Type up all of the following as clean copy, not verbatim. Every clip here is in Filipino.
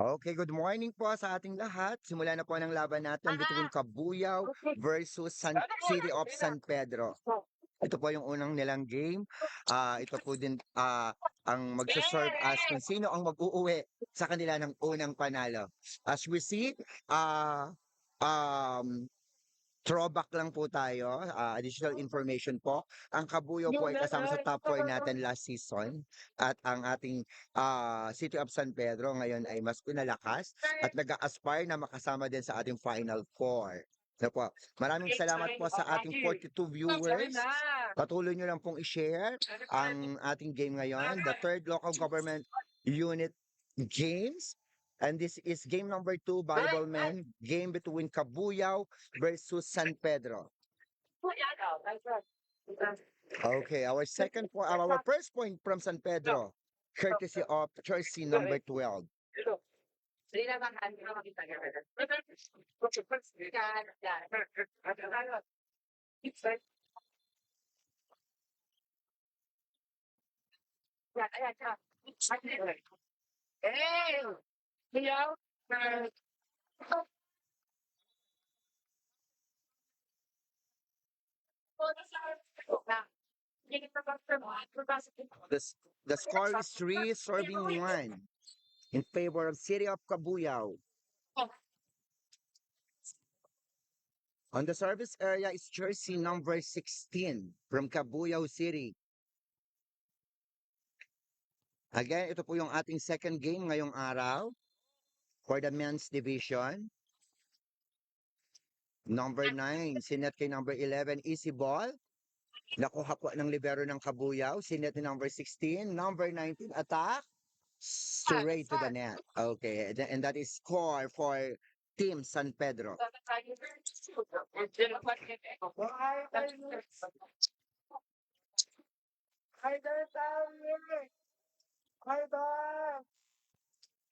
Okay, good morning po sa ating lahat. Simula na po ng laban natin between Cabuyao versus City of San Pedro. Ito po yung unang nilang game. Ito po din ang magsaserve as kung sino ang mag-uuwi sa kanila ng unang panalo. As we see, uh, um, throwback lang po tayo, additional information po. Ang Kabuyaw po ay kasama sa top 4 natin last season at ang ating City of San Pedro ngayon ay mas pinalakas at nag-aspire na makasama din sa ating Final Four. So po, maraming salamat po sa ating 42 viewers. Patuloy nyo lang pong i-share ang ating game ngayon, the third local government unit games. And this is game number 2, volleyball men, game between Cabuyao versus San Pedro. Okay, our first point from San Pedro, courtesy of jersey number 12. The score is 3 serving 1 in favor of City of Cabuyao. On the service area is jersey number 16 from Cabuyao City. Again, ito po yung ating second game ngayong araw for the men's division. Number 9, sinet kay number 11, easy ball. Nakuha po ng libero ng Cabuyao, sinet ni number 16, number 19, attack. straight to the net. Okay, and that is score for Team San Pedro.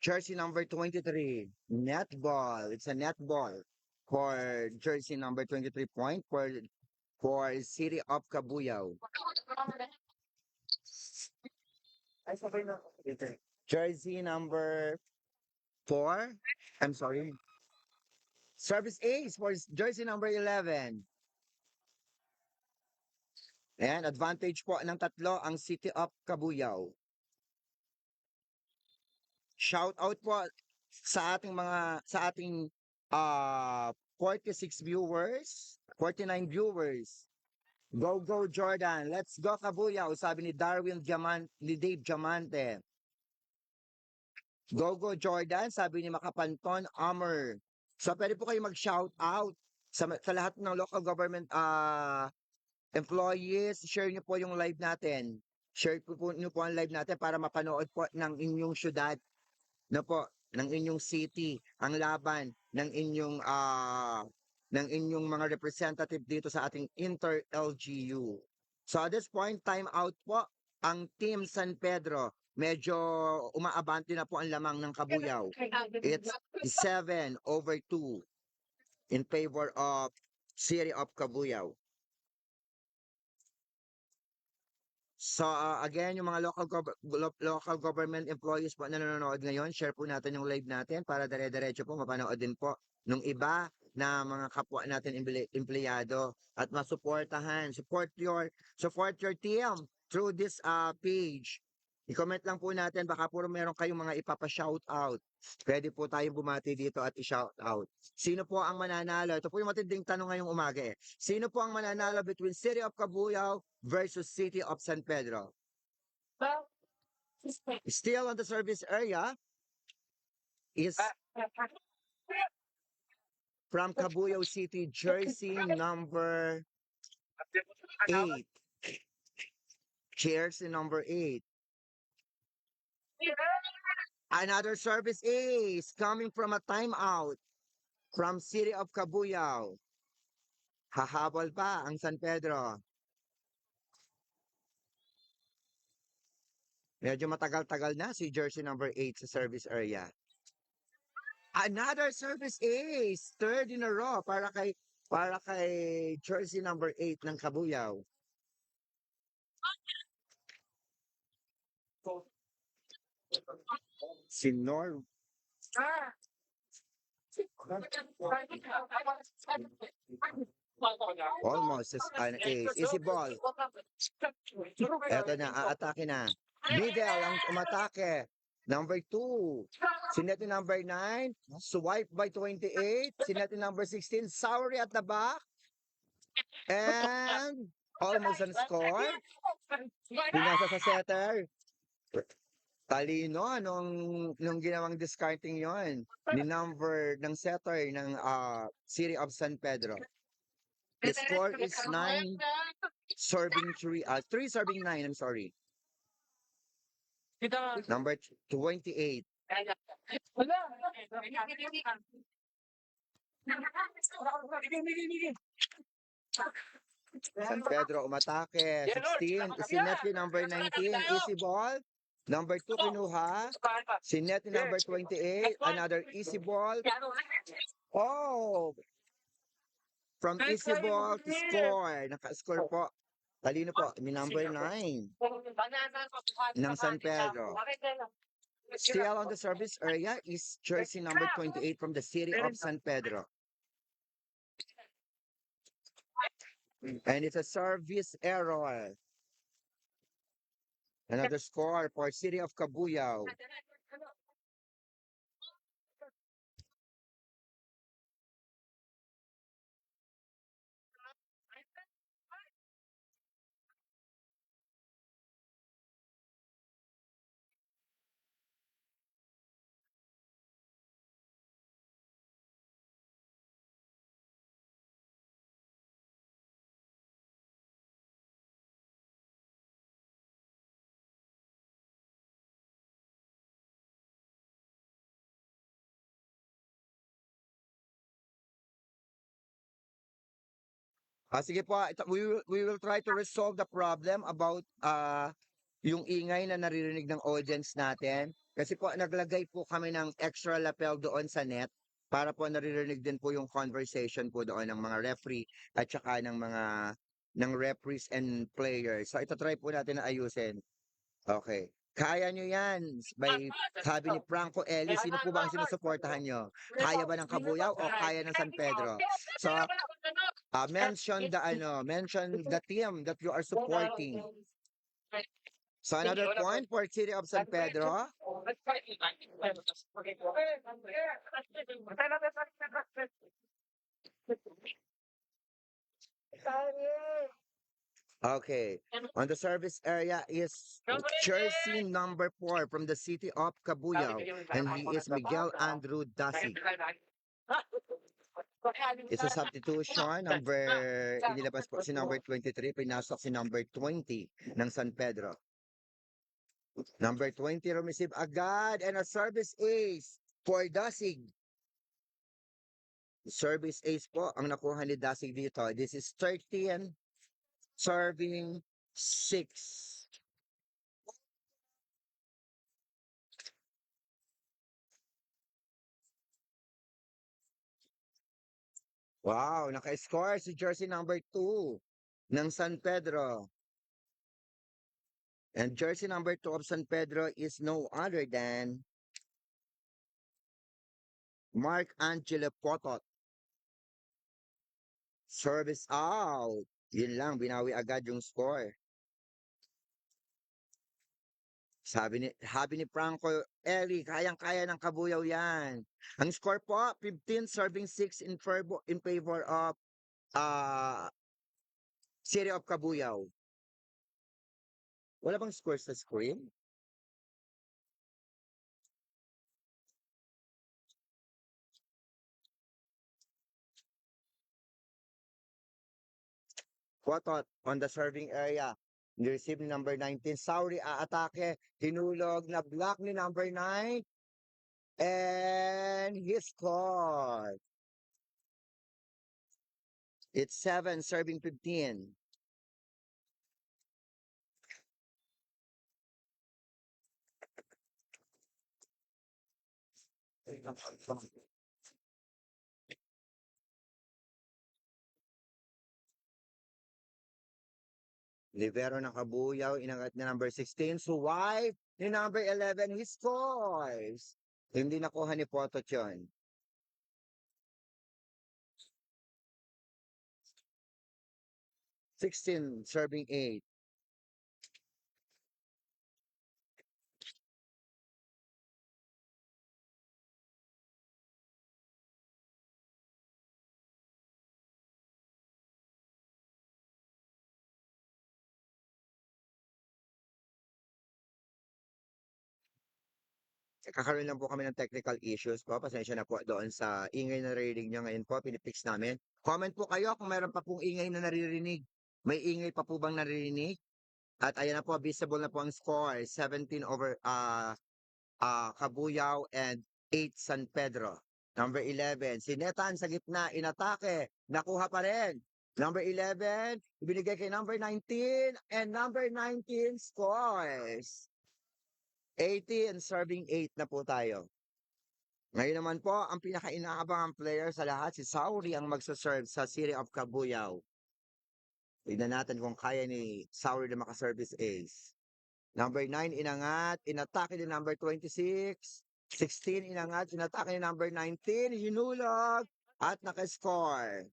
Jersey number 23, netball. It's a netball for jersey number 23 point for City of Cabuyao. Jersey number 4. I'm sorry. Service ace for jersey number 11. And advantage po ng tatlo ang City of Cabuyao. Shout out po sa ating 46 viewers, 49 viewers. Go go Jordan, let's go Cabuyao, sabi ni Dave Diamante. Go go Jordan, sabi ni Makapanton Amor. So pwede po kayo mag-shout out sa lahat ng local government employees, share niyo po yung live natin. Share po niyo po ang live natin para mapanood po ng inyong syudad, no po, ng inyong city, ang laban ng inyong mga representative dito sa ating inter-LGU. So at this point, time out po ang Team San Pedro. Medyo umaabante na po ang lamang ng Cabuyao. It's 7/2 in favor of City of Cabuyao. So again, yung mga local government employees po na nanonood ngayon, share po natin yung live natin para dire-diretso po mapanood din po nung iba na mga kapwa natin empleyado at masuportahan. Support your team through this page. I-comment lang po natin, baka puro meron kayong mga ipapa-shout out. Pwede po tayong bumati dito at i-shout out. Sino po ang mananalo? Ito po yung matinding tanong ngayong umaga eh. Sino po ang mananalo between City of Cabuyao versus City of San Pedro? Still on the service area is from Cabuyao City, jersey number 8. Jersey number 8. Another service is coming from a timeout from City of Cabuyao. Hahabol pa ang San Pedro. Medyo matagal-tagal na si jersey number 8 sa service area. Another service ace, third in a row para kay jersey number 8 ng Cabuyao. Si Norm. Almost an ace. Easy ball. Eto na, aatake na. Bidel ang umatake. Number 2. Sineti number 9. Swipe by 28. Sineti number 16. Souri at the back. And almost on score. Pinasa sa setter. Talino nung ginawang discarding yon ni number ng setter ng City of San Pedro. The score is 9 serving 3, 3 serving 9, I'm sorry. Number 28. San Pedro umatake. 16. Sineti number 19. Easy ball. Number 2 kinuha. Sineti number 28. Another easy ball. Oh! From easy ball to score. Naka-score po. Talino po. Ni number 9 ng San Pedro. Still on the service area is jersey number 28 from the City of San Pedro. And it's a service error. Another score for City of Cabuyao. Sige po, we will try to resolve the problem about yung ingay na naririnig ng audience natin. Kasi po naglagay po kami ng extra lapel doon sa net para po naririnig din po yung conversation po doon ng mga referee at saka ng referees and players. So ito try po natin na ayusin. Okay. Kaya nyo yan. By sabi ni Franco Eli, sino po ba ang sinusuportahan nyo? Kaya ba ng Kabuyaw o kaya ng San Pedro? So, mention the team that you are supporting. So another point for City of San Pedro. Okay. On the service area is jersey number 4 from the city of Cabuyao, and he is Miguel Andrew Dasig. It's a substitution. Inilabas po si number 23, pinasok si number 20 ng San Pedro. Number 20 receive agad and a service ace for Dasig. Service ace po ang nakuha ni Dasig dito. This is 13 serving 6. Wow, naka-score si jersey number 2 ng San Pedro. And jersey number 2 of San Pedro is no other than Mark Angelo Potot. Service out. Yun lang, binawi agad yung score. Sabi ni Franco Eli, kayang-kaya ng Kabuyaw yan. Ang score po, 15 serving 6 in favor of uh, City of Kabuyaw. Wala bang score sa screen? Potot on the serving area. Ni-receive ni number 19. Sauri aatake. Hinulog na block ni number 9. And he scored. It's 7 serving 15. Libero ng Kabuyaw, inangat na number 16. Swipe ni number 11. He scores. Hindi nakuha ni Potot yun. 16 serving 8. Kakaroon lang po kami ng technical issues po. Pasensya na po doon sa ingay na naririnig nyo ngayon po. Pinipix namin. Comment po kayo kung meron pa pong ingay na naririnig. May ingay pa po bang naririnig? At ayan na po, visible na po ang score. 17 over Cabuyao and 8 San Pedro. Number 11, si Netan sa gitna, inatake. Nakuha pa rin. Number 11, ibinigay kay number 19 and number 19 scores. 18 serving 8 na po tayo. Ngayon naman po, ang pinaka-inaabangang player sa lahat, si Sauri ang magsaserve sa City of Cabuyao. Tignan natin kung kaya ni Sauri na makaservice ace. Number 9, inangat, inatake ni number 26. 16, inangat, inatake ni number 19, hinulog, at nakascore.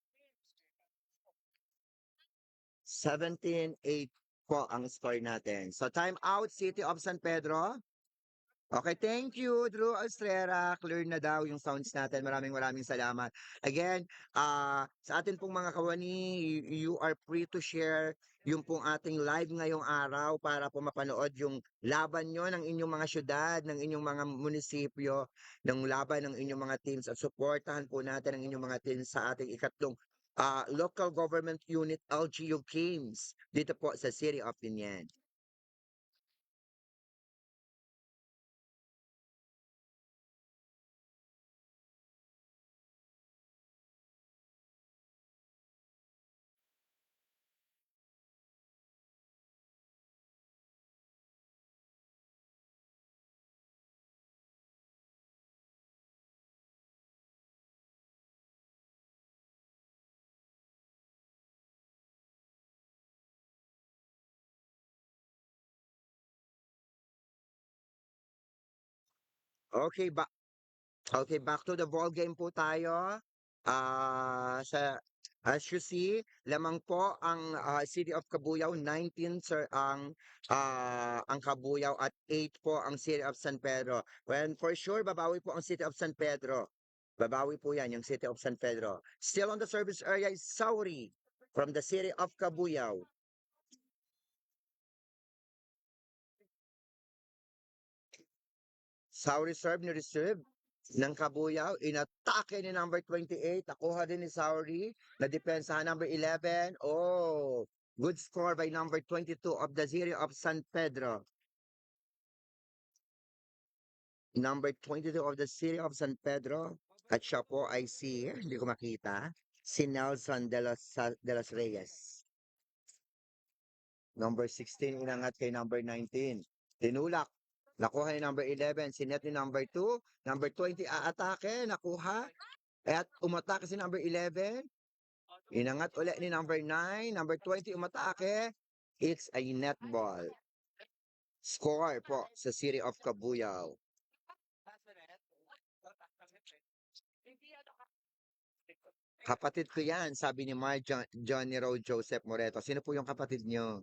17-8 po ang score natin. So time out, City of San Pedro. Okay, thank you, Drew Austrera. Clear na daw yung sounds natin. Maraming salamat. Again, sa atin pong mga kawani, you are free to share yung pong ating live ngayong araw para po mapanood yung laban nyo ng inyong mga syudad, ng inyong mga munisipyo, ng laban ng inyong mga teams at supportahan po natin ang inyong mga teams sa ating ikatlong local government unit LGU Games dito po sa City of Binyan. Okay, back to the ball game po tayo. Sa as you see, lamang po ang City of Cabuyao, 19 sir ang Cabuyao at 8 po ang City of San Pedro. When for sure babawi po ang City of San Pedro. Babawi po 'yan yung City of San Pedro. Still on the service area is Sauri from the City of Cabuyao. Sauri serve ni receive ng Kabuyao. Inatake ni number 28. Nakuha din ni Sauri. Na-depensahan number 11. Oh, good score by number 22 of the City of San Pedro. Number 22 of the City of San Pedro. At siya po ay si, hindi ko makita, si Nelson de los Reyes. Number 16 inangat kay number 19. Tinulak. Nakuha ni number 11. Sinet ni number 2. Number 20 aatake. Nakuha. At umatake si number 11. Inangat ulit ni number 9. Number 20 umatake. It's a net ball. Score po sa City of Cabuyao. Kapatid ko yan, sabi ni Mark Johnny Rowe Joseph Moreto. Sino po yung kapatid nyo?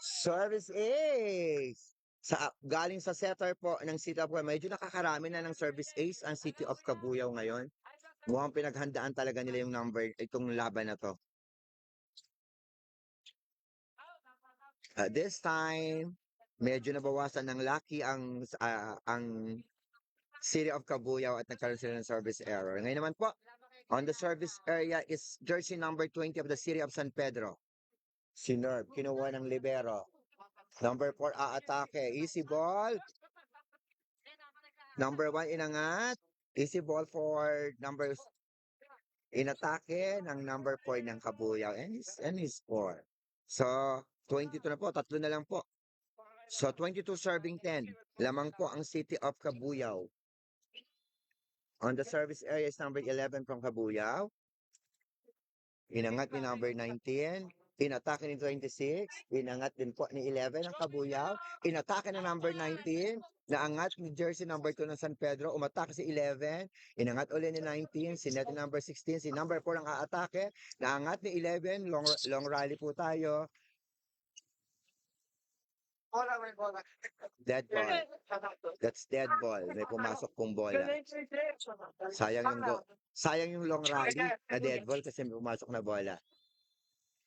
Service ace! Galing sa setter po ng City of Cabuyao. Medyo nakakarami na ng service ace ang City of Cabuyao ngayon. Mukhang pinaghandaan talaga nila yung itong laban na to. This time, medyo nabawasan ng lucky ang City of Cabuyao at nagkaroon sila ng service error. Ngayon naman po, on the service area is jersey number 20 of the City of San Pedro. Si Nerv, kinuha ng libero. Number 4, aatake. Easy ball. Number 1, inangat. Easy ball for inatake ng number 4 ng Cabuyao. And his score. So, 22 na po. Tatlo na lang po. So, 22 serving 10. Lamang po ang City of Cabuyao. On the service area is number 11 from Cabuyao. Inangat ni number 19. Inatake ni 26. Inangat din po ni 11 ang Cabuyao. Inatake na number 19. Naangat ni jersey number 2 ng San Pedro. Umatake si 11. Inangat ulit ni 19. Sinet ni number 16. Si number 4 ang aatake. Naangat ni 11. Long rally po tayo. Dead ball. That's dead ball. May pumasok pong bola. Sayang yung long rally na dead ball kasi may pumasok na bola.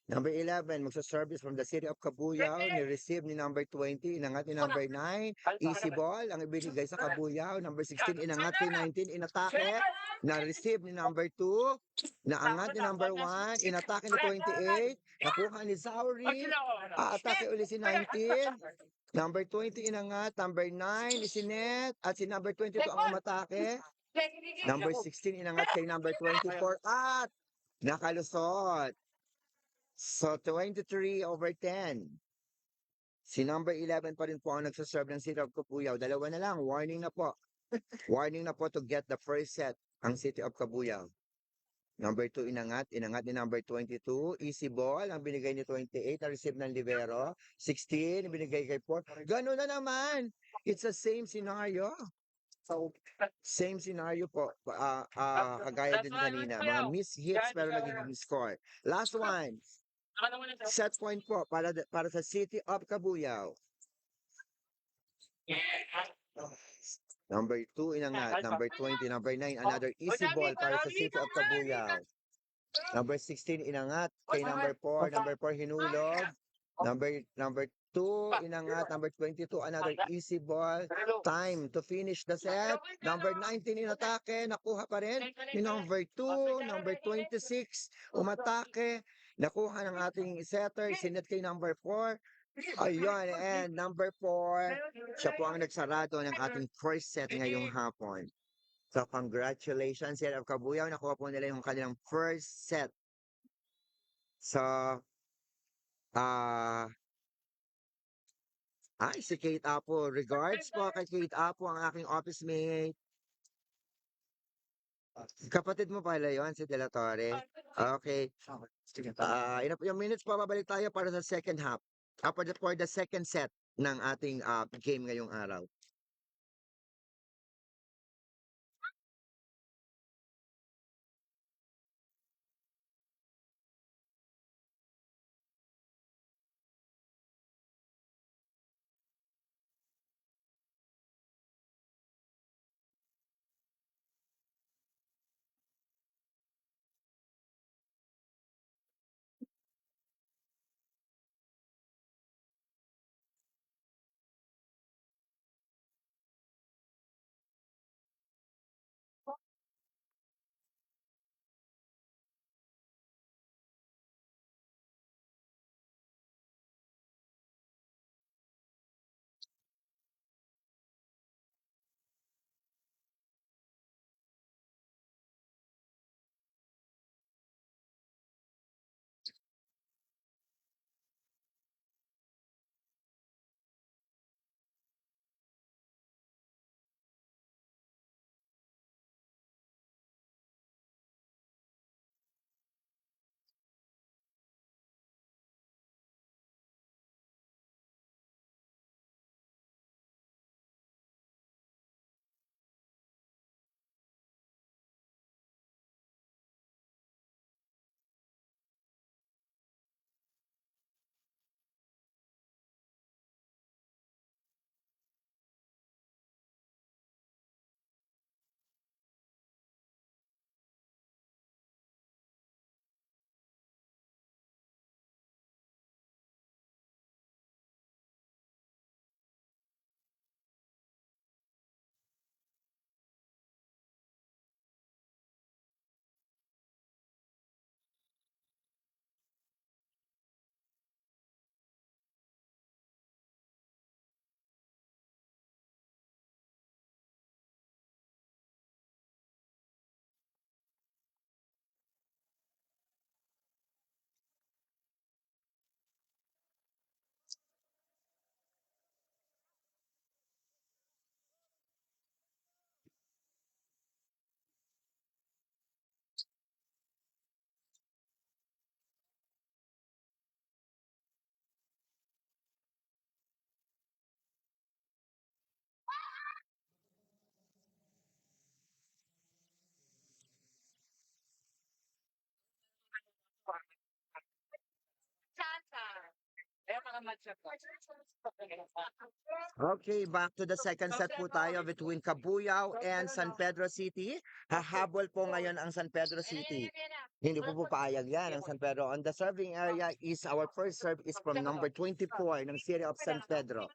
Number 11, magsa-service from the City of Cabuyao. Ni-receive ni number 20. Inangat ni number 9. Easy ball. Ang ibinigay sa Cabuyao. Number 16, inangat kay 19. Inatake. Na-receive ni number 2. Naangat ni number 1. Inatake ni 28. Nakuha ni Zauri. Atake uli si 19. Number 20 inangat. Number 9 isinet. At si number 22 ang umatake. Number 16 inangat kay number 24. At nakalusot. So, 23/10. Si number 11 pa rin po ang nagsaserve ng City of Cabuyao. Dalawa na lang. Warning na po. Warning na po to get the first set ang City of Cabuyao. Number 2 inangat. Inangat ni number 22. Easy ball. Ang binigay ni 28. Na-receive ng libero. 16. Binigay kay 4. Ganun na naman. It's the same scenario. Same scenario po. Kagaya din kanina. Mga miss hits pero nagiging score. Last one. Set point po para sa City of Cabuyao. Number 2 inangat. Number 20. Number 9. Another easy ball para sa City of Cabuyao. Number 16 inangat kay number 4. Number 4 hinulog. Number 2 inangat. Number 22 another easy ball. Time to finish the set. Number 19 inatake. Nakuha pa rin ni number 2. Number 26 umatake. Nakuha ng ating setter. Sinet kay number 4. Ayun, and number 4, siya po ang nagsarado ng ating first set ngayong hapon. So, congratulations, City of Cabuyao. Nakuha po nila yung kanilang first set. So, si Kate Apo. Regards po kay Kate Apo, ang aking office mate. Kapatid mo pala yun, si De La Torre. Okay. Yung minutes pa, babalik tayo para sa second half. For the second set ng ating game ngayong araw. Okay, back to the second set po tayo between Cabuyao and San Pedro City. Hahabol po ngayon ang San Pedro City. Hindi po papayag yan ang San Pedro. On the serving area is our first serve is from number 24 ng City of San Pedro.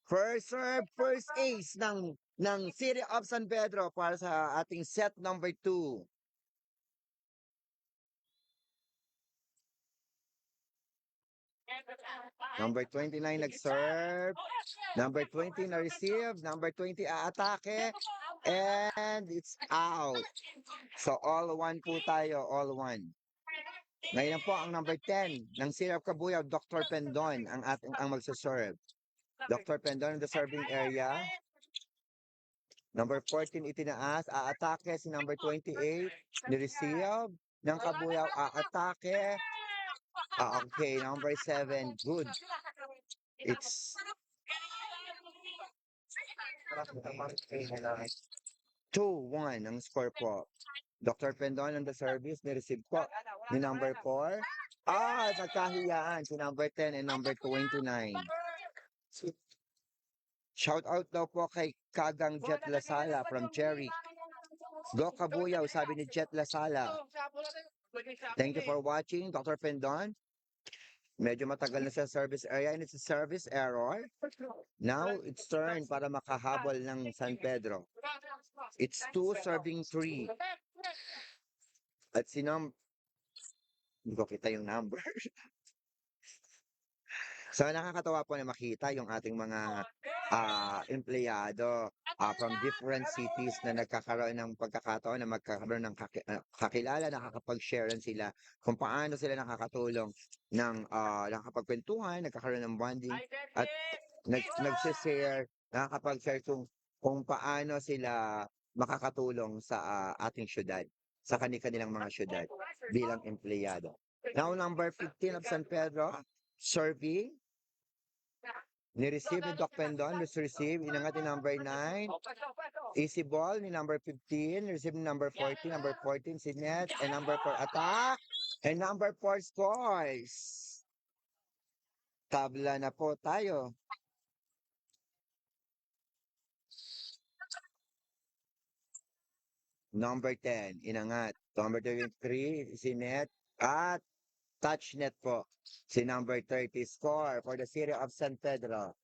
First serve, first ace ng City of San Pedro para sa ating set number 2. Number 29 nag-serve. Number 20 na-receive. Number 20 aatake. And it's out. So all one po tayo, all one. Ngayon po ang number 10 ng City of Cabuyao, Dr. Pendon ang magsaserve. Dr. Pendon in the serving area. Number 14 itinaas, aatake si number 28, ni-receive ng Cabuyao, aatake. Okay, number 7, good. It's 2-1 ang score po. Dr. Pendon on the service, ni-receive po ni number 4. Nagkahiyaan si number 10 and number 29. Shout out daw po kay Kagang Jet Lasala from Cherry. Go Cabuyao, sabi ni Jet Lasala. Thank you for watching, Dr. Pendon. Medyo matagal na sa service area and it's a service error. Now, it's turn para makahabol ng San Pedro. It's 2 serving 3. At hindi ko kita yung number. So, nakakatawa po na makita yung ating mga empleyado from different cities na nagkakaroon ng pagkakataon na magkakaroon ng kakilala, nakakapag-share sila kung paano sila nakakatulong ng nakakapagkwentuhan, nagkakaroon ng bonding, at nag-share, nakakapag-share kung paano sila makakatulong sa ating syudad, sa kanilang mga syudad bilang empleyado. Now, number 15 of San Pedro, serving. Ni-receive ni Doc Pendon, receive, inangat ni number 9. Easy ball ni number 15, receive ni number 14, number 14 si Net, and number 4 attack, and number 4 scores. Tabla na po tayo. Number 10, inangat. Number 23, si Net, at touch net po. Si number 30, score for the City of San Pedro.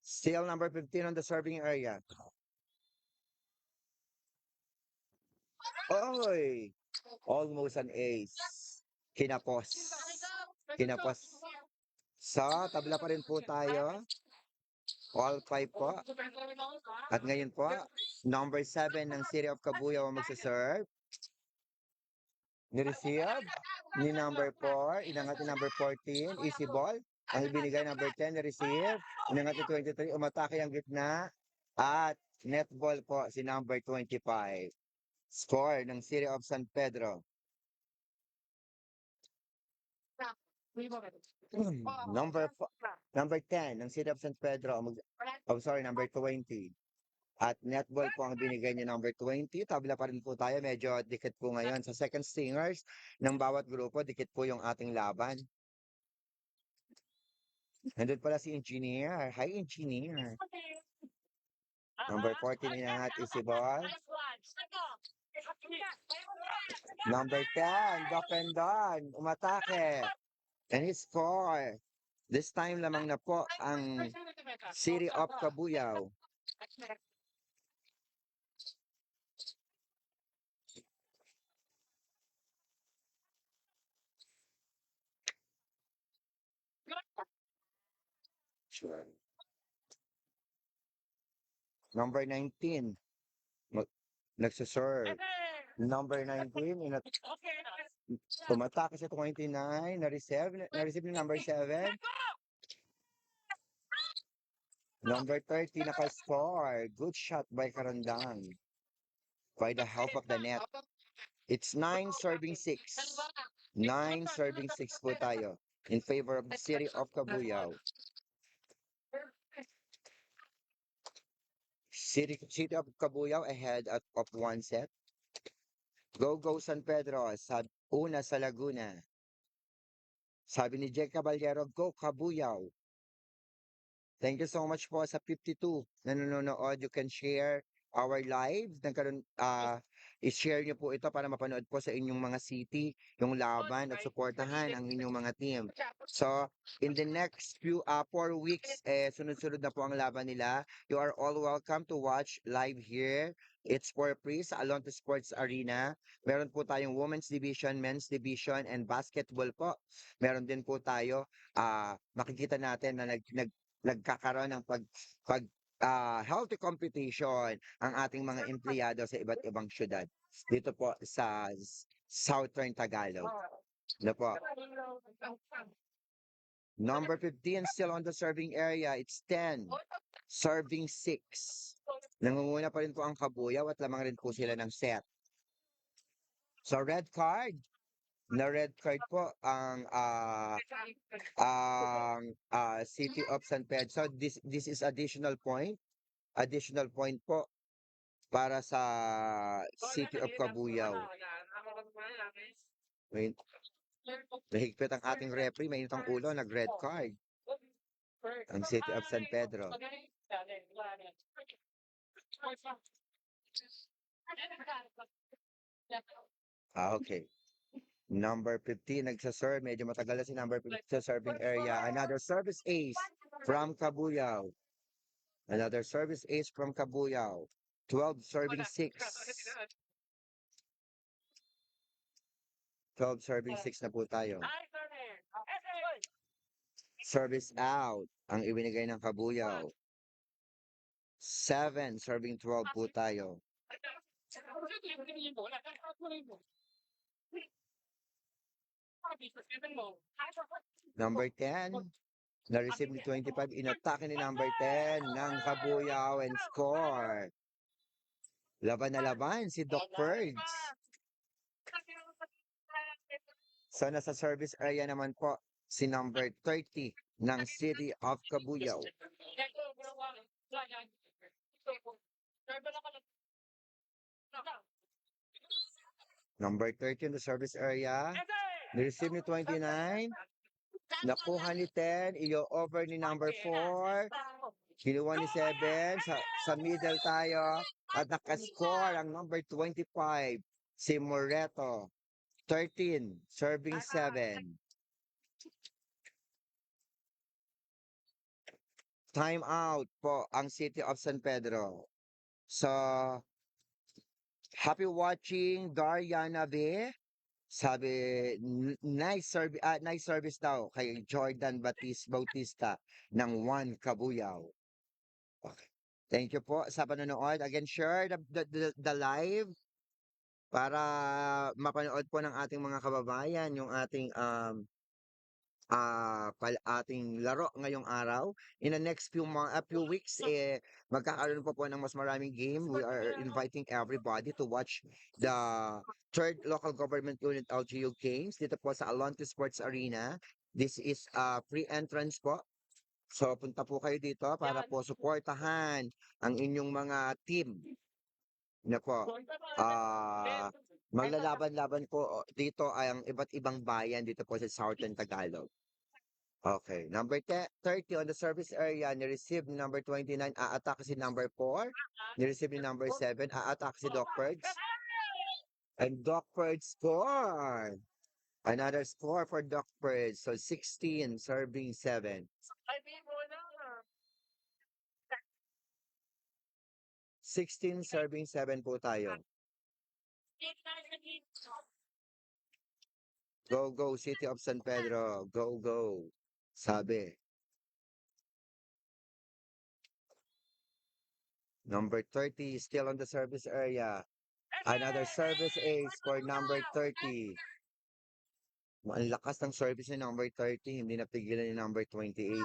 Still number 15 on the serving area. Oy! Almost an ace. Kinapos. Kinapos. So, tabla pa rin po tayo. All 5 po. At ngayon po, number 7 ng City of Cabuyao ang magsaserve. Ni-receive ni number 4, inangat ni number 14, easy ball. Ang ibinigay number 10, ni-receive. Inangat ni 23, umatake ang gitna. At net ball po si number 25. Score ng City of San Pedro. Number 10 ng City of San Pedro. Number 20. At netball po ang binigay niya number 20. Tabla pa rin po tayo. Medyo dikit po ngayon. Sa second stingers ng bawat grupo, dikit po yung ating laban. Nandun pala si Engineer. Hi, Engineer. Number 14, inangat, easy ball. Number 10, Doc Pendon. Umatake. And he score. This time lamang na po ang City of Cabuyao. Sure. Number 19, nagsaserve. Number 19, tumatake sa 29, na-receive ni number 7. Number 30, naka-score. Good shot by Karandang. By the help of the net. It's 9 serving 6. 9 serving 6 po tayo in favor of the City of Cabuyao. City of Cabuyao ahead of 1 set. Go, go San Pedro. Una sa Laguna. Sabi ni Jake Caballero, go Kabuyaw. Thank you so much po sa 52 na nanonood. You can share our live. I-share niyo po ito para mapanood po sa inyong mga city, yung laban at suportahan ang inyong mga team. So, in the next 4 weeks, sunod-sunod na po ang laban nila. You are all welcome to watch live here. It's for free sa Alonte Sports Arena. Meron po tayong women's division, men's division, and basketball po. Meron din po tayo, makikita natin na nagkakaroon ng healthy competition ang ating mga empleyado sa iba't ibang syudad. Dito po sa Southern Tagalog. Ano po? Number 15 still on the serving area. It's 10. Serving 6. Nangunguna pa rin po ang Kabuyaw at lamang rin po sila ng set. So red card. Na red card po ang City of San Pedro. So this is additional point. Additional point po para sa City of Cabuyao. Wait. Nahigpit ang ating referee, mainit ang ulo, nag-red card. Ang City of San Pedro. Okay. Number 15 nagsaserve. Medyo matagal na si number 15 sa serving area. Another service ace from Cabuyao. Another service ace from Cabuyao. 12 serving 6. 12 serving 6 na po tayo. Service out ang ibinigay ng Cabuyao. 7 serving 12 po tayo. Number 10, na-receive ni 25, inatake ni number 10 ng Cabuyao and score. Laban na laban si Doc Ferds. So nasa service area naman po si number 30 ng City of Cabuyao. Number 30 in the service area. Ni-receive ni 29. Nakuha ni 10. Iyo-over ni number 4. Kinuha ni 7. Sa middle tayo. At nakascore ang number 25. Si Moreto. 13. Serving 7. Time out po ang City of San Pedro. So, happy watching, Dariana V. Sabi, nice service daw kay Jordan Bautista ng One Cabuyao. Okay. Thank you po sa panonood. Again, share the live para mapanood po ng ating mga kababayan yung ating ating laro ngayong araw. In the next few weeks, magkakaroon po ng mas maraming game. We are inviting everybody to watch the third local government unit LGU games dito po sa Alonte Sports Arena. This is free entrance po. So punta po kayo dito para po suportahan ang inyong mga team. Na po. Maglalaban-laban po dito ay ang iba't ibang bayan dito po sa Southern Tagalog. Okay, number 30 on the service area, ni-receive ni number 29, a-attack si number 4, ni-receive ni number 7, a-attack si Doc Ferds. And Doc Ferds score! Another score for Doc Ferds, so 16 serving 7. 16 serving 7 po tayo. Go, go, City of San Pedro. Go, go. Sabi. Number 30 still on the service area. Another service ace for number 30. Ang lakas ng service ni number 30. Hindi napigilan ni number 28.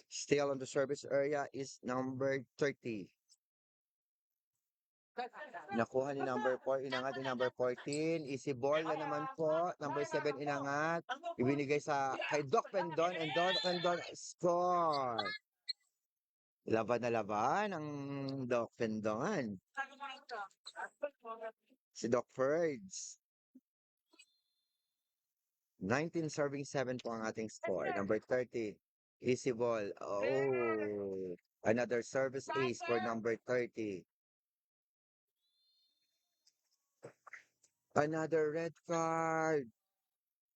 Still on the service area is number 30. Nakuha ni number 4, inangat ni number 14. Easy ball na naman po. Number 7 inangat. Ibinigay kay Doc Pendon and Doc Pendon score. Laban na laban ang Doc Pendon. Si Doc Ferds. 19 serving 7 po ang ating score. Number 30, easy ball. Oh, another service ace for number 30. Another red card.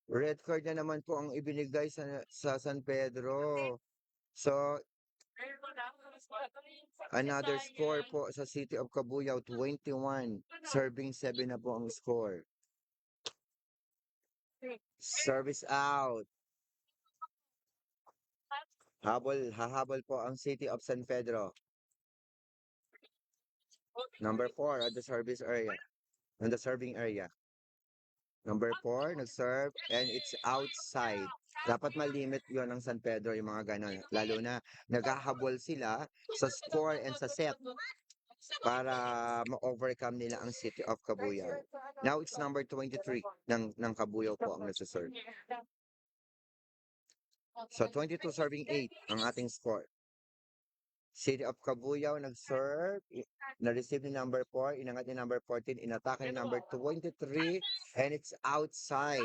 Red card na naman po ang ibinigay sa San Pedro. So, another score po sa City of Cabuyao, 21. Serving 7 na po ang score. Service out. Hahabol po ang City of San Pedro. Number 4 at the service area. On the serving area. Number 4, nag-serve, and it's outside. Dapat malimit yon ng San Pedro, yung mga ganon. Lalo na naghahabol sila sa score and sa set para ma-overcome nila ang City of Cabuyao. Now it's number 23 ng Cabuyao po ang nasa-serve. So 22 serving 8 ang ating score. City of Cabuyao nag-serve, na-receive ni number 4, inangat ni number 14, inatake ni number 23, and it's outside.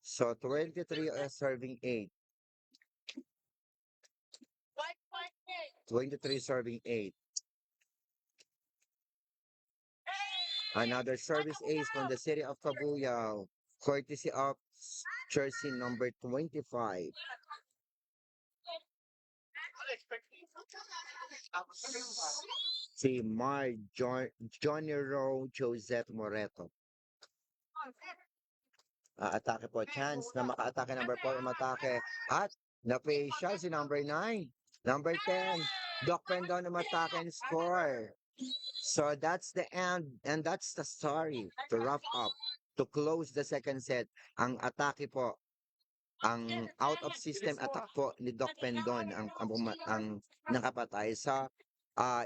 So 23 serving 8. 23 serving 8. Another service ace from the City of Cabuyao, courtesy of jersey number 25. Si Johnny Rowe Josette Moreto. Atake po, chance na maka-atake number 4, umatake. At na-facial si number 9. Number 10, Doc Pendon umatake and score. So that's the end and that's the story to wrap up. To close the second set, ang atake po, ang out of system attack po ni Doc Pendon ang nakapatay sa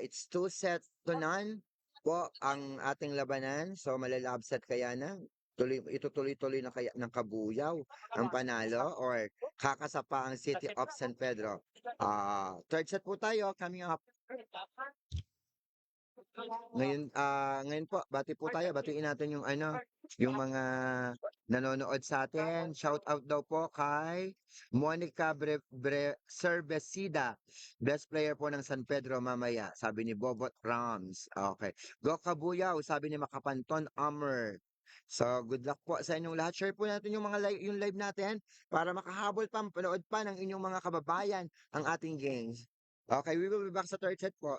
it's 2-0 po ang ating labanan. So malalabset kaya na itutuloy-tuloy na kaya ng Cabuyao ang panalo or kakasapa ang City of San Pedro. Third set po tayo coming up. Ngayon po, bati po tayo. Batiin natin yung mga nanonood sa atin. Shout out daw po kay Monica Cervecida, best player po ng San Pedro mamaya, sabi ni Bobot Rams. Okay. Go Cabuyao, sabi ni Makapanton Amer. So, good luck po sa inyong lahat. Share po natin yung mga yung live natin para makahabol pa, panood pa ng inyong mga kababayan ang ating games. Okay, we will be back sa third set po.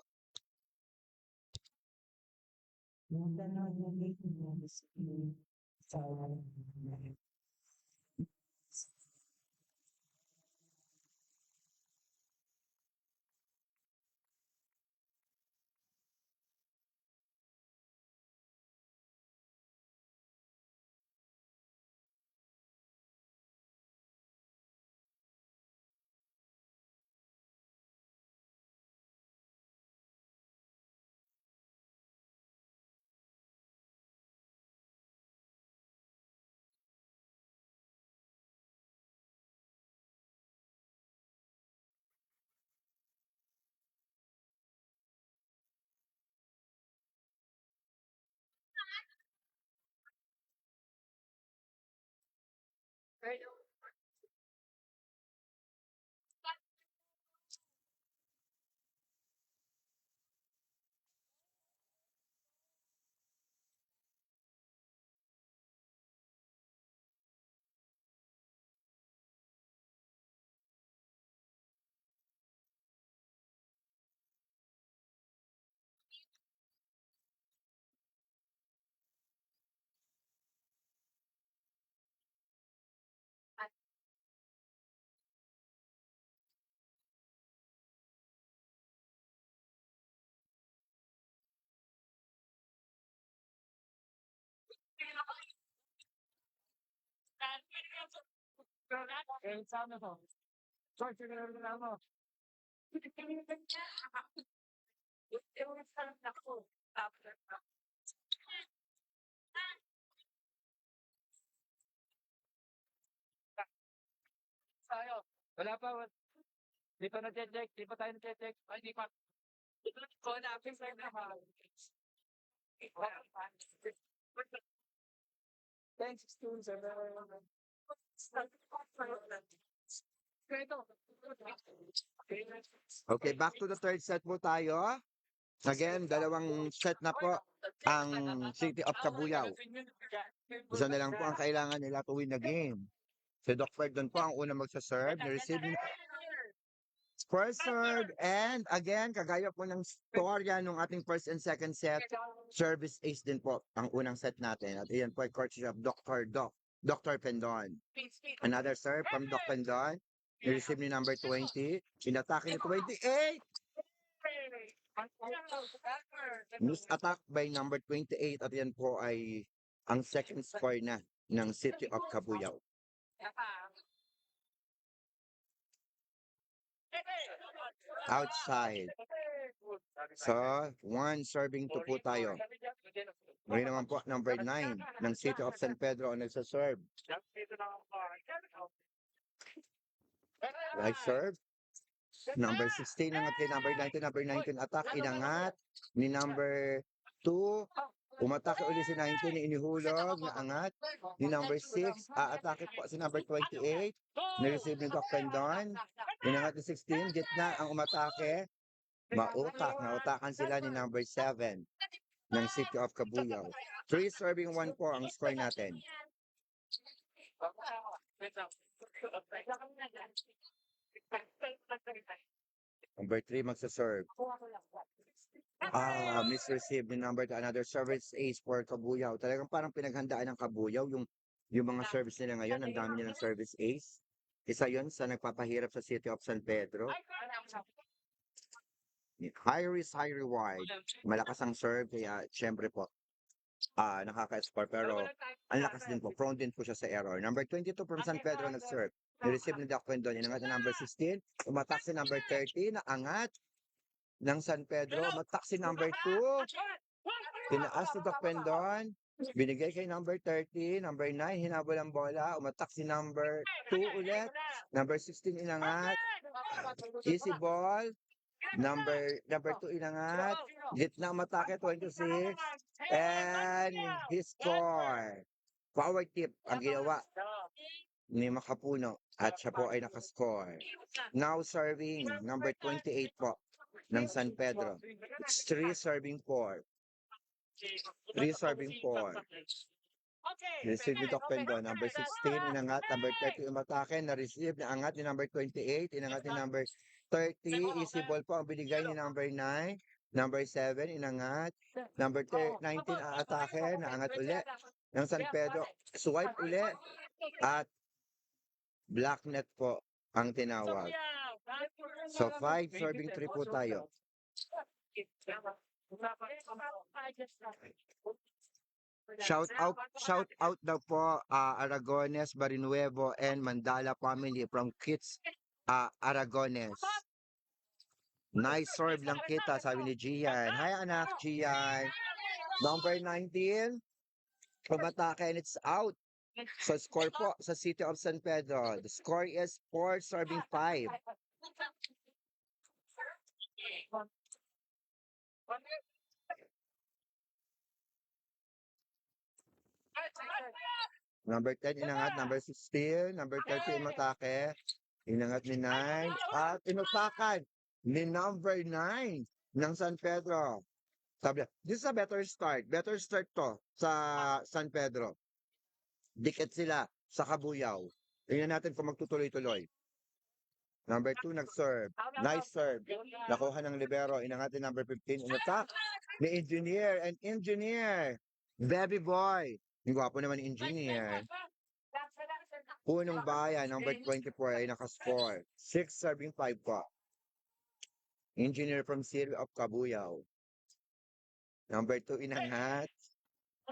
Wala pa. Di pa na-check, di pa tayo na-check. Ay, di pa. Ko na, please, na. 10, 16, 7. Okay, back to the third set po tayo. Again, dalawang set na po ang City of Cabuyao. Isa na lang po ang kailangan nila to win the game. Si Doc Ferdon po ang unang magsaserve. Ni-receive ni first serve. And again, kagaya po ng storya nung ating first and second set, service ace din po ang unang set natin. At iyan po ay courtesy of Dr. Pendon. Another serve from Doc Pendon. Ni-receive ni number 20. Inatake ni 28. Miss attack by number 28 at yan po ay ang second score na ng City of Cabuyao. Outside. So, one serving to po tayo. Ngayon naman po, number 9 ng City of San Pedro ang nagsaserve. Right serve. Number 16 angat kay number 19. Number 19 attack. Inangat ni number 2. Umatake uli si 19 na inihulog na angat. Ni number 6, aatake po si number 28. Nireceive ni Doc Pendon. Inangat ni 16. Gitna ang umatake. Nautakan sila ni number 7 ng City of Cabuyao. 3 serving 1 po ang score natin. Number 3 magsaserve. Misreceived ni number 2. Another service ace for Cabuyao. Talagang parang pinaghandaan ng Cabuyao yung mga service nila ngayon. Ang dami nilang service ace. Isa yon sa nagpapahirap sa City of San Pedro. High risk, high reward. Malakas ang serve, kaya syempre po, nakaka-score. Pero ang lakas din po. Prone din po siya sa error. Number 22 from San Pedro nag-serve. Ni-receive ni Doc Pendon. Inangat na number 16. Umatak si number 30. Naangat ng San Pedro. Umatak si number 2. Tinaas ni Doc Pendon. Binigay kay number 30. Number 9, hinabol ang bola. Umatak si number 2 ulit. Number 16 inangat. Easy ball. Number 2 inangat. Gitna umatake, 26. And he score. Power tip ang ginawa ni Makapuno. At siya po ay nakascore. Now serving, number 28 po ng San Pedro. It's 3 serving 4. 3 serving 4. Receive ni Doc Pendon. Number 16, inangat. Number 30, umatake. Na-receive, naangat ni number 28. Inangat ni number 30. Easy ball po ang binigay ni number 9. Number 7, inangat. Number 19, aatake. Naangat ulit ng San Pedro. Swipe ulit. At black net po ang tinawag. So 5 serving 3 po tayo. Shout out daw po Aragones, Barinuevo and Mandala family from Kids Aragones. Nice serve lang kita, sabi ni Gian. Hi anak, Gian. Number 19, umatake and it's out. So score po sa City of San Pedro. The score is 4 serving 5. Number 10 inangat, number 16, number 30 umatake. Inangat ni 9 at inutakan ni number 9 ng San Pedro. Sabi, this is a better start. Better start to sa San Pedro. Dikit sila sa Cabuyao. Tingnan natin kung magtutuloy-tuloy. Number 2 nag-serve. Nice serve. Nakuha ng libero. Inangat ni number 15. Inatak ni Engineer and Engineer. Baby boy. Yung gwapo naman ni Engineer. Punong Bayan, number 24 ay nakascore. 6 serving 5 po. Engineer from City of Cabuyao. Number 2 inangat.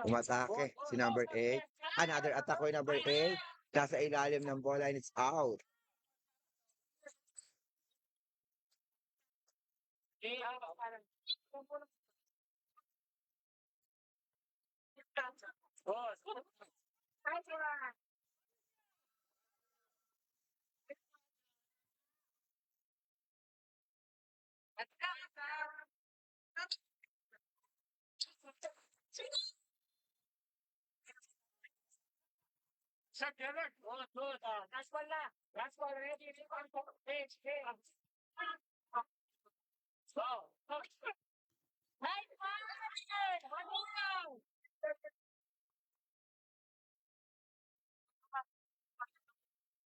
Umatake si number 8. Another attack ko number 8. Nasa ilalim ng bola and it's out. Sir, Gerard. Good, good. Last one na. Last one. Ready? Page, page. Go. Go. Right one.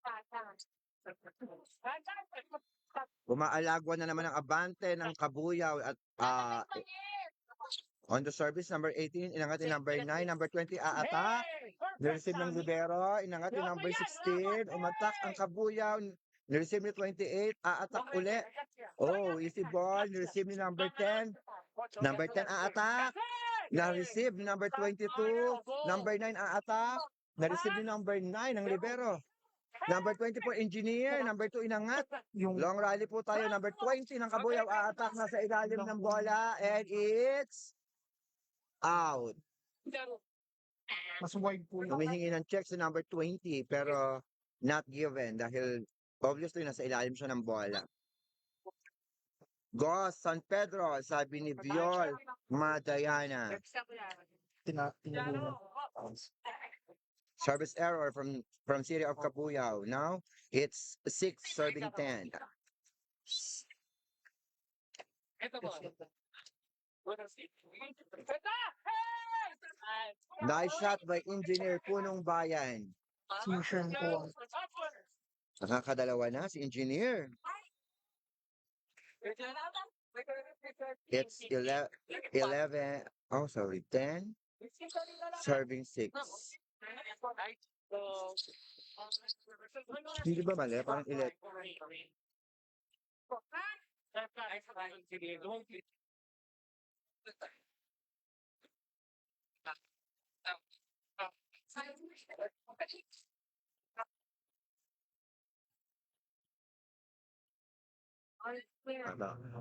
Hanggang. Umaalagwa na naman ang abante ng Kabuyaw at on the service, number 18, inangat yung number 9, number 20, aatak. Nireceive ng libero, inangat yung number 16, umatak ang Kabuyaw. Nireceive ni 28, aatak uli. Oh, easy ball. Nireceive ni number 10. Number 10, aatak. Na-receive ni number 22. Number 9, aatak. Na-receive ni number 9 ang libero. Number 24, engineer. Number 2, inangat. Long rally po tayo. Number 20 ng Kabuyaw, aatak na sa ilalim ng bola. And it's out. Mas wide po yun. Humihingi ng check sa number 20 pero not given dahil obviously nasa ilalim siya ng bola. Go, San Pedro, sabi ni Viol Madayana. Tinabunan. Service error from City of Cabuyao. Now, it's 6 serving 10. Ito po. Nice shot by Engineer Punong Bayan. Fusion po. Nakakadalawa na si Engineer. It's 11, oh sorry, 10, serving 6. Hindi ba mali? Parang 11.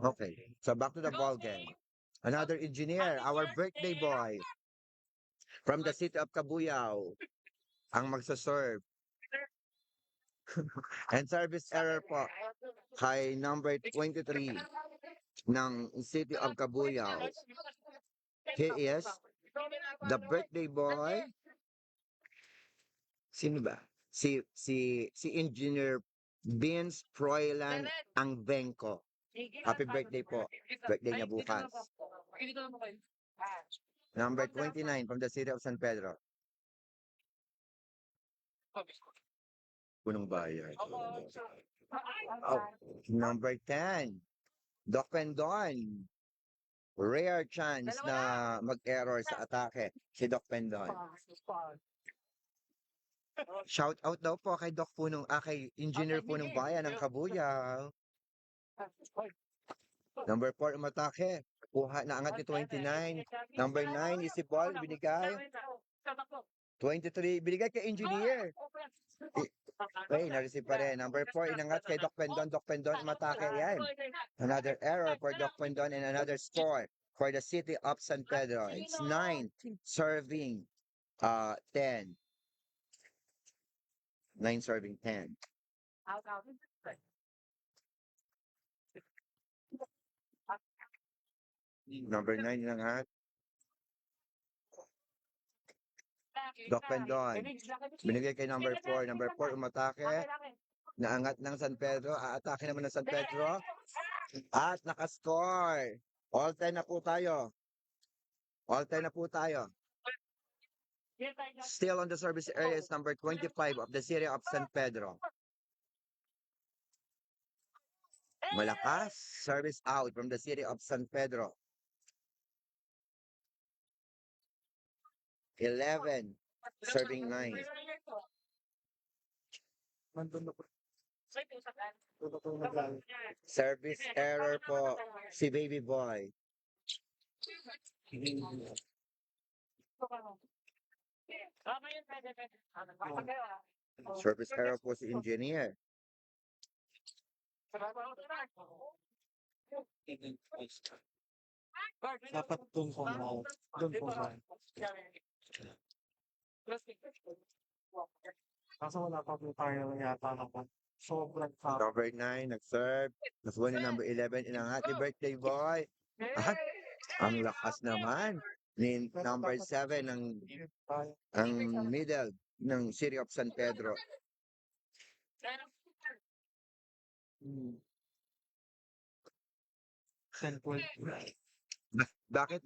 Okay, so back to the ball game. Another engineer, our birthday boy from the city of Cabuyao, ang magsaserve. And service error po kay number 23 ng city of Cabuyao. He is the birthday boy. Sino ba? Si Engineer Vince Froilan Angbenco. Happy birthday po. Birthday niya bukas. Number 29 from the city of San Pedro. Punong Bayan. Oh, number 10. Doc Pendon. Rare chance na mag-error sa atake si Doc Pendon. Shout out daw po kay Doc Punong, kay Engineer Punong Bayan ng Kabuyaw. Number 4 umatake. Kuha na angat ni 29. Number 9 easy ball binigay. 23 binigay kay Engineer. Okay, na-receive pa rin. Number 4 inangat kay Doc Pendon. Doc Pendon umatake yan. Another error for Doc Pendon and another score for the city of San Pedro. It's 9 serving 10. 9 serving 10. Number 9 inangat. Doc Pendon. Binigay kay number 4. Number 4 umatake. Naangat ng San Pedro. Aatake naman ng San Pedro. At nakascore. All 10 na po tayo. All 10 na po tayo. Still on the service area is number 25 of the city of San Pedro. Malakas. Service out from the city of San Pedro. 11. Serving 9. Nandun na po. Nandun na po naglalaro. Service error po si Baby Boy. Service error po si Engineer. Dapat doon po na. Doon po na. Kaso wala pa po tayo yata na po. Sobrang sarap. Number 9, nag-serve. Nasuha ni number 11, inangat ni birthday boy. Ah, ang lakas naman. Ni number 7, ang middle ng City of San Pedro. Simple. Bakit?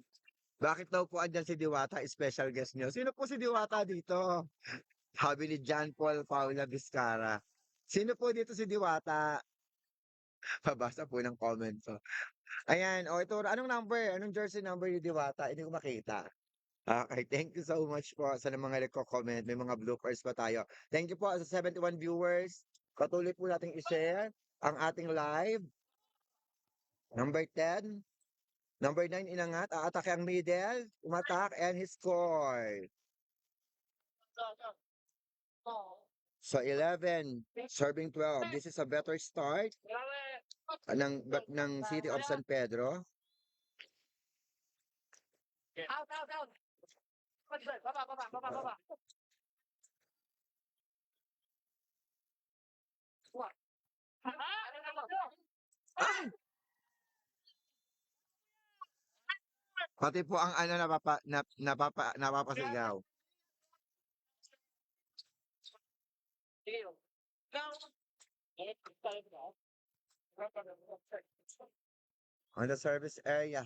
Bakit daw po andyan si Diwata, special guest nyo? Sino po si Diwata dito? Sabi ni John Paul Paula Vizcara. Sino po dito si Diwata? Pabasa po ng comment ko. Ayan, o ito, anong number? Anong jersey number ni Diwata? Hindi ko makita. Okay, thank you so much po sa mga nagko-comment. May mga bloopers pa tayo. Thank you po sa 71 viewers. Patuloy po natin i-share ang ating live. Number 10. Number 9, inangat. Aatake ang middle. Umatak and he scored. So 11, serving 12. This is a better start ng City of San Pedro. Out. Baba. Pati po ang ano napapasigaw. On the service area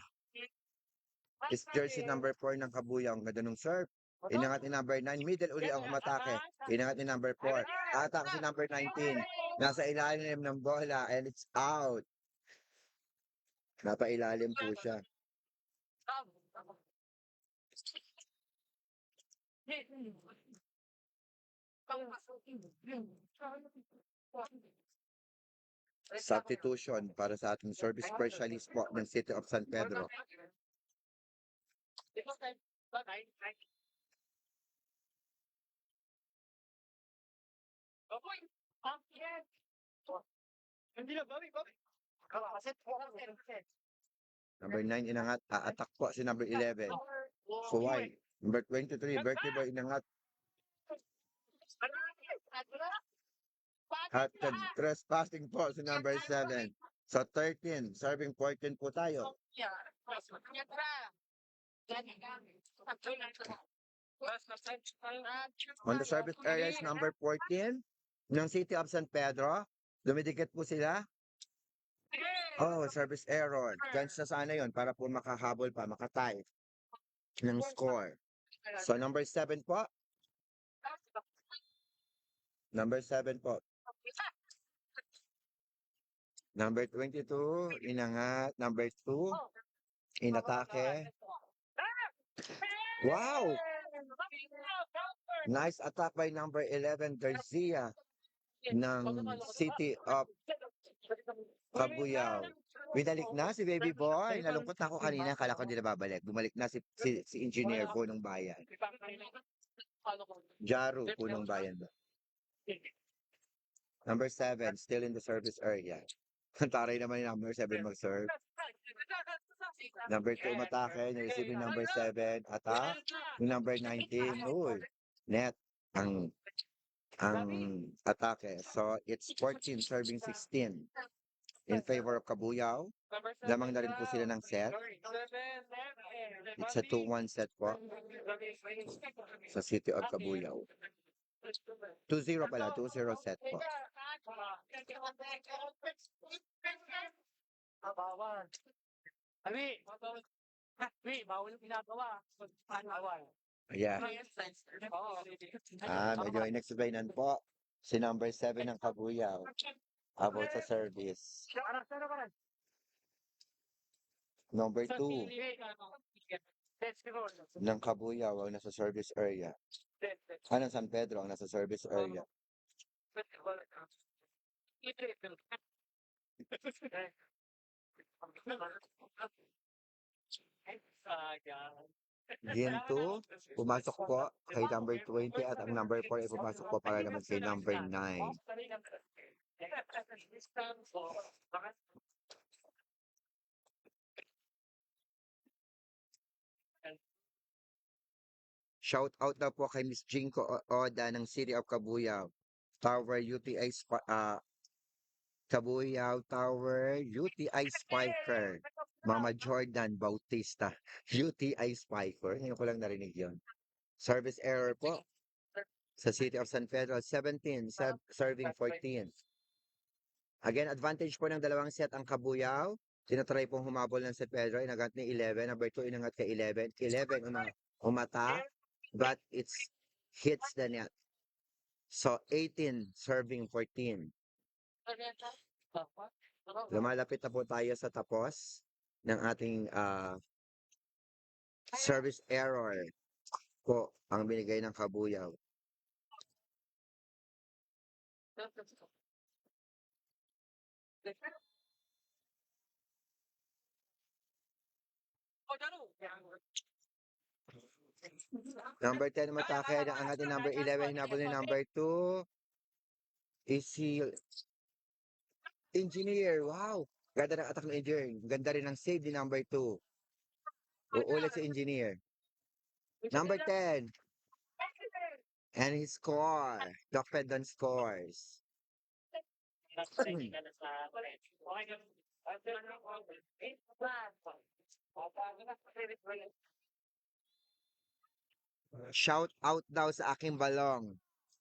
is jersey number 4 ng Kabuyaw. Ang ganda ng serve. Inangat ni number 9. Middle uli ang umatake. Inangat ni number 4. Atak si number 19. Nasa ilalim ng bola and it's out. Napailalim po siya. Substitution para sa ating service specialist po ng City of San Pedro. Number 9 inangat. Attack po si number 11. Suway. Number 23, birthday boy inangat. At trespassing po si number 7. So 13, serving 14 po tayo. On the service area is number 14 ng City of San Pedro. Dumidikit po sila. Oh, service error. Chance na sana yun para po makahabol pa, makatay ng score. So number 7 po. Number 7 po. Number 22, inangat. Number 2, inatake. Wow! Nice attack by number 11, Garcia ng City of Kabuyaw. Binalik na si Baby Boy. Nalungkot na ako kanina. Akala ko hindi na babalik. Bumalik na si engineer po ng bayan. Jaru po ng bayan. Number 7, still in the service area. Taray naman yung number 7 mag-serve. Number 2, umatake. Receiving number 7. Attack. Yung number 19. Uy, net ang atake. So, it's 14 serving 16 in favor of Kabuyaw. Lamang na rin po sila ng set. It's a 2-1 set po sa City of Kabuyaw. 2-0 pala, 2-0 set po. Bawal. Bawal yung ginagawa. Bawal. Ayan. Medyo in-explainan po si number 7 ng Kabuyaw about sa service. Number 2 ng Kabuyaw ang nasa service area. Ng San Pedro ang nasa service area. Game 2, pumasok po kay number 20 at ang number 4 ay pumasok po para naman kay number 9. Shout out na po kay Miss Jinko Oda ng City of Kabuyaw. Tower UTI Cabuyao Tower, UTI Spiker. Mama Jordan Bautista, UTI Spiker. Ngayon ko lang narinig yon. Service error po sa City of San Pedro, 17, serving 14. Again, advantage po ng dalawang set ang Cabuyao. Tinatry pong humabol ng San Pedro, inagat ni 11. Number 2, inangat kay 11. 11 umata, but it's hits the net. So, 18 serving 14. Lumalapit na po tayo sa tapos ng ating service error po ang binigay ng Cabuyao. Number 10 matake ang ating number 11, hinabol ni number 2. Is si Engineer. Wow! Ganda ng attack ng Engineer. Ganda rin ng save ni number 2. Uulit si Engineer. Number 10. And his score. Doc Pedon scores. Shout out daw sa aking balong.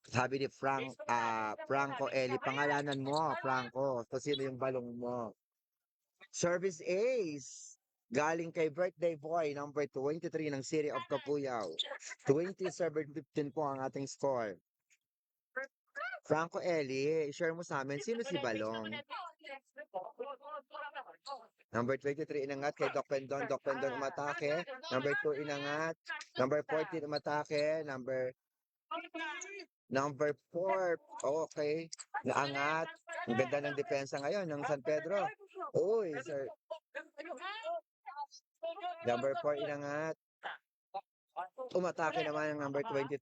Sabi ni Franco Eli, pangalanan mo, Franco. So, sino yung balong mo? Service Ace. Galing kay Birthday Boy, number 23 ng City of Cabuyao. 27-15 po ang ating score. Franco Eli, share mo sa amin, sino si Balong? Number 23 inangat kay Doc Pendon. Doc Pendon umatake. Number 2 inangat. Number 14 umatake. Number 4, okay. Naangat. Ang ganda ng depensa ngayon ng San Pedro. Uy, sir. Number 4 inangat. Umatake naman ang number 22.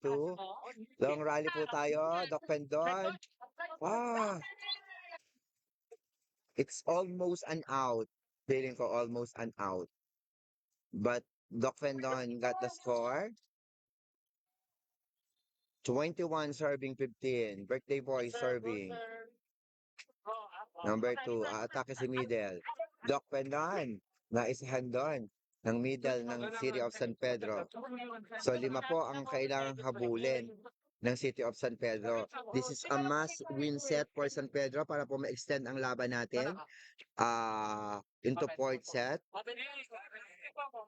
Long rally po tayo. Doc Pendon. Ah. It's almost an out. Feeling ko almost an out. But Doc Pendon got the score. 21 serving 15. Birthday Boy serving. Number 2, atake si middle. Doc Pendon, naisahan doon ng middle ng City of San Pedro. So 5 po ang kailangang habulin ng City of San Pedro. This is a must win set for San Pedro para po ma-extend ang laban natin into fourth set.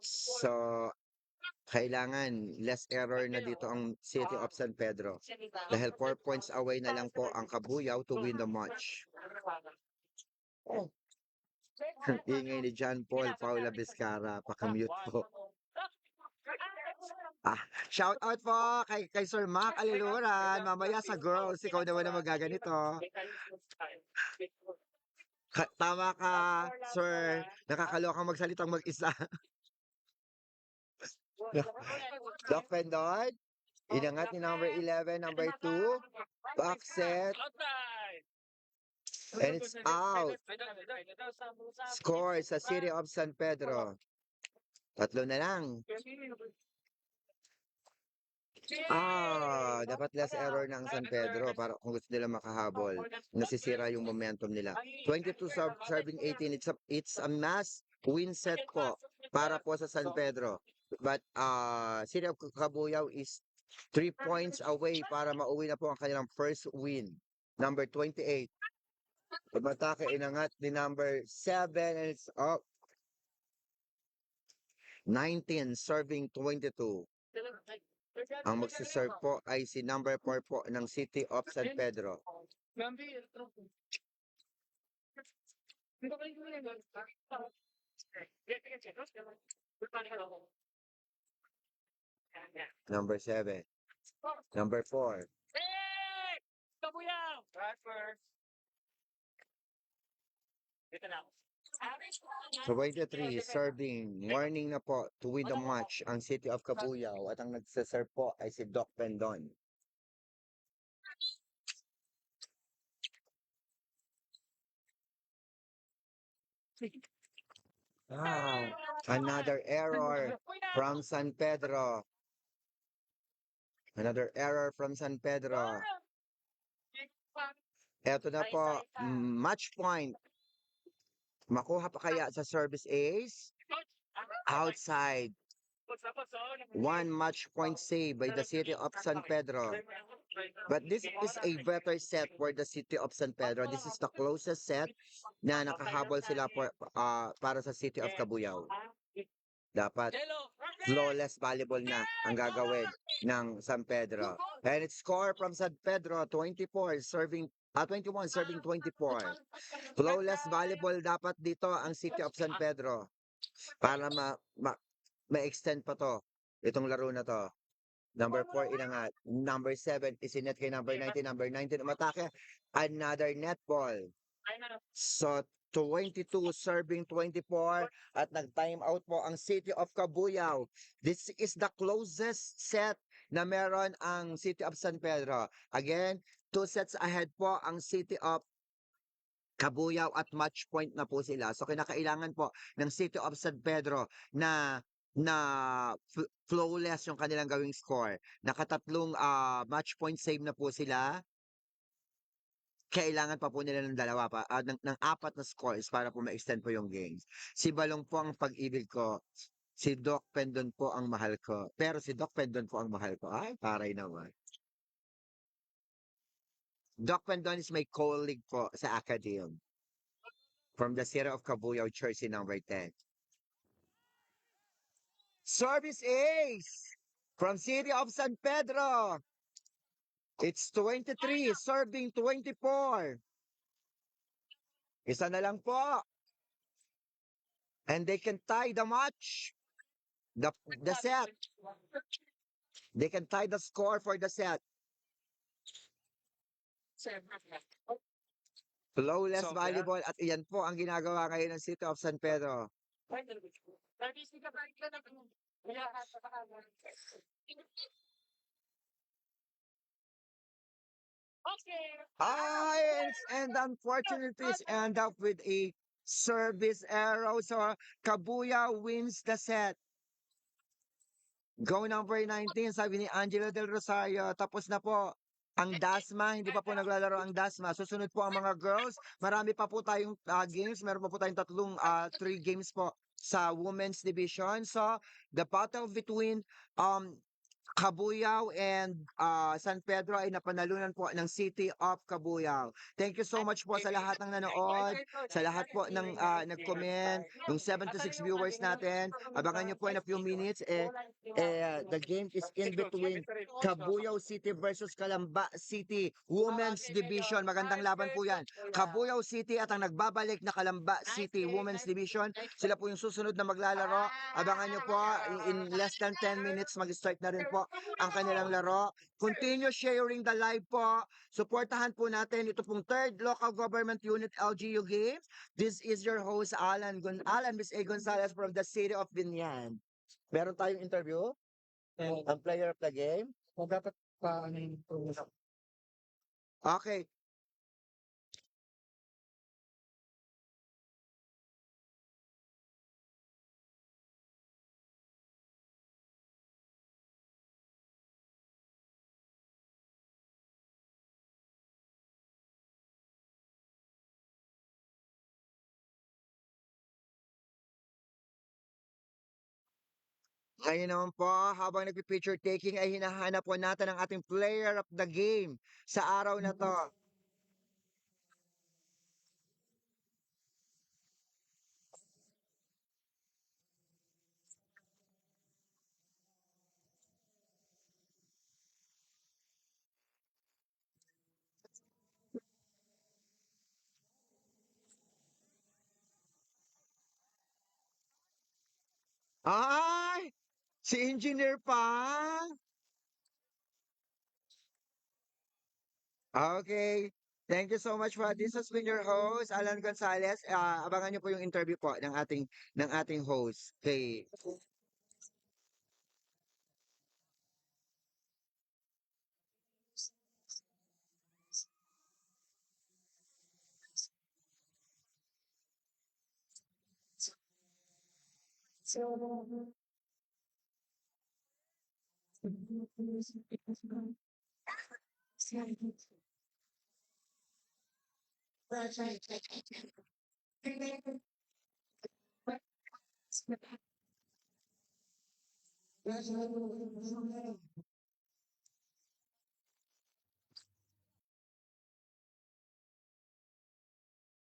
So kailangan less error na dito ang City of San Pedro. Dahil 4 points away na lang po ang Cabuyao to win the match. Ingay ni John Paul Paula Vizcara, pakamute po. Shout out po kay Sir Mac Aliluran. Mamaya sa girls, ikaw naman na magaganito. Tama ka, sir. Nakakaloka magsalitang mag-isa. Doc Pendon, inangat ni number 11, number 2, back set, and it's out. Score sa City of San Pedro. 3 na lang. Dapat less error ng San Pedro para kung gusto nila makahabol. Nasisira yung momentum nila. 22 serving 18. It's a mass win set po para po sa San Pedro. But City of Cabuyao is 3 points away para mauwi na po ang kanilang first win. Number 28. Umatake inangat ni number 7 and it's up. 19 serving 22. Ang magsiserve po ay si number 4 po ng City of San Pedro. Number 7. Number 4. So 23 serving, morning na po to win the match ang City of Cabuyao at ang nagsiserve po ay si Doc Pendon. Another error from San Pedro. Another error from San Pedro. Eto na po, match point. Makuha pa kaya sa service ace? Outside. One match point save by the City of San Pedro. But this is a better set for the City of San Pedro. This is the closest set na nakahabol sila para sa City of Cabuyao. Dapat flawless volleyball na ang gagawin ng San Pedro. And it's score from San Pedro, 24 serving 21 serving 24. Flawless volleyball dapat dito ang City of San Pedro para ma-extend pa to. Itong laro na to. Number 4 inangat. Number 7 isinet kay number 19. Number 19 umatake. Another net ball. So 22 serving 24 at nag-time out po ang City of Cabuyao. This is the closest set na meron ang City of San Pedro. Again, 2 sets ahead po ang City of Cabuyao at match point na po sila. So kinakailangan po ng City of San Pedro na flawless yung kanilang gawing score. Nakatatlong match point save na po sila. Kailangan pa po nila ng dalawa pa, ng 4 na scores para po ma-extend po yung games. Si Balong po ang pag-ibig ko. Si Doc Pendon po ang mahal ko. Pero si Doc Pendon po ang mahal ko. Ay, taray naman. Doc Pendon is my colleague po sa Academe. From the City of Cabuyao, jersey number 10. Service ace from City of San Pedro. It's 23, serving 24. Isa na lang po. And they can tie the match. The set. They can tie the score for the set. Flawless volleyball at iyan po ang ginagawa ngayon ng City of San Pedro. And unfortunately, it's end up with a service error. So Cabuyao wins the set. Go number 19, sabi ni Angelo Del Rosario. Tapos na po ang Dasma. Hindi pa po naglalaro ang Dasma. Susunod po ang mga girls. Marami pa po tayong games. Meron pa po tayong 3 games po sa women's division. So the battle between Cabuyao and San Pedro ay napanalunan po ng City of Cabuyao. Thank you so much po sa lahat ng nanood, sa lahat po ng nag-comment, yung 76 viewers natin. Abangan nyo po in a few minutes. The game is in between Cabuyao City versus Calamba City Women's Division. Magandang laban po yan. Cabuyao City at ang nagbabalik na Calamba City Women's Division. Sila po yung susunod na maglalaro. Abangan nyo po in less than 10 minutes mag-start na rin po ang kanilang laro. Continue sharing the live po. Suportahan po natin ito pong 3rd Local Government Unit LGU Games. This is your host, Alan Miss A. Gonzalez from the City of Binyan. Meron tayong interview? Ang player of the game? Dapat pa ano yung promotion. Okay. Ngayon naman po, habang nagpi-picture taking ay hinahanap po natin ang ating player of the game sa araw na to. Ay! Si Engineer pa! Okay. Thank you so much for this has been your host, Alan Gonzalez. Abangan niyo po yung interview po ng ating host. Okay.